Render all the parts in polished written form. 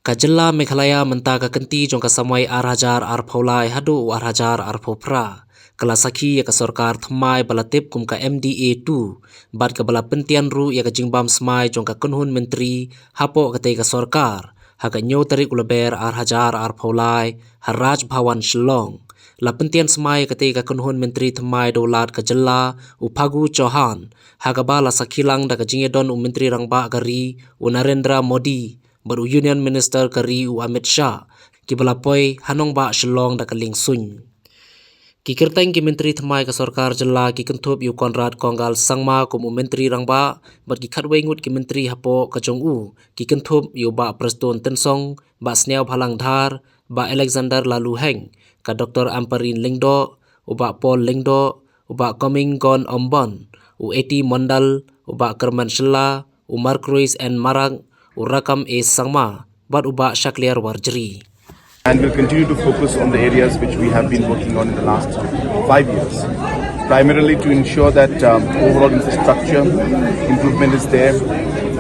Kajela Meghalaya mentaka kenti jong kasamai arhajar arphaulai hadu arhajar arphopra. Kala Sakhi ya ka sarkar thamai balatip kum ka MDA-2 bad ka bala pentian ru ya ka jingbam Smai jong ka kunhun Myntri hapo ka ka sarkar haka nyo tarik ulaber arhajar arphaulai haraj bhawan Shillong. La pentian Smai ka kunhun Myntri thamai dolat ka jella upagu Chauhan haka bala sakhilang da ka jingedon Myntri rangba gari Narendra Modi baru Union Minister kari Amit Shah ki balapoi hanong ba Shillong da kaling sun. Ki kirtang ki Myntri thamai ka sarkar jalla ki kentup yu Konrad Kongal sangma kum Myntri rangba bat ki khatwei ngut ki Myntri hapo ka jong ki kentup yu ba Preston Tensong ba Sneaw Phalang Dhar ba Alexander Lalu Heng ka Dr. Amparin Lingdo uba Paul Lingdo uba Coming Gon Ombon Eti Mondal uba Kerman Shilla Umar Cruz and Marang Urakam A Sangma but uba Shakliar Warjri. And we'll continue to focus on the areas which we have been working on in the last 5 years, primarily to ensure that overall infrastructure improvement is there.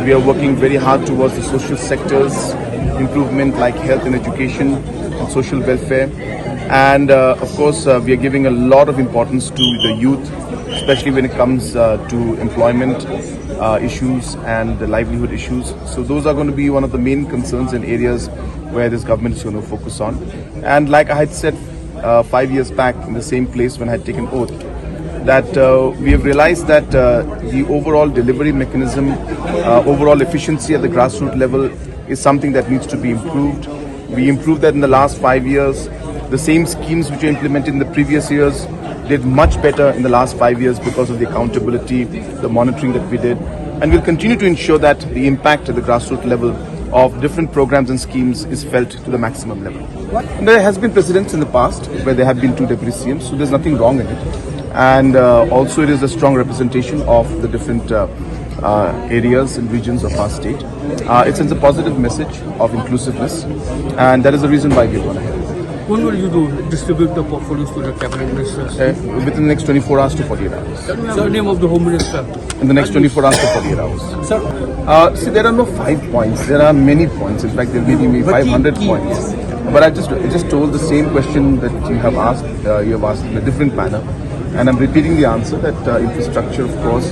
We are working very hard towards the social sectors improvement like health and education and social welfare, and of course we are giving a lot of importance to the youth, especially when it comes to employment issues and the livelihood issues. So those are going to be one of the main concerns and areas where this government is going to focus on. And like I had said 5 years back in the same place when I had taken oath, that we have realized that the overall delivery mechanism, overall efficiency at the grassroots level is something that needs to be improved. We improved that in the last 5 years. The same schemes which were implemented in the previous years did much better in the last 5 years because of the accountability, the monitoring that we did. And we'll continue to ensure that the impact at the grassroots level of different programs and schemes is felt to the maximum level. And there has been precedents in the past where there have been 2 deputy CMs, so there's nothing wrong in it. And also it is a strong representation of the different areas and regions of our state. It sends a positive message of inclusiveness, and that is the reason why we've gone ahead. When will you distribute the portfolios to the cabinet ministers? Within the next 24 hours to 48 hours. Sir, name of the Home Minister? In the next 24 hours to 48 hours. Sir, see, there are no 5 points. There are many points. In fact, there may be 500 points. But I just told the same question that you have asked. You have asked in a different manner, and I'm repeating the answer that infrastructure, of course,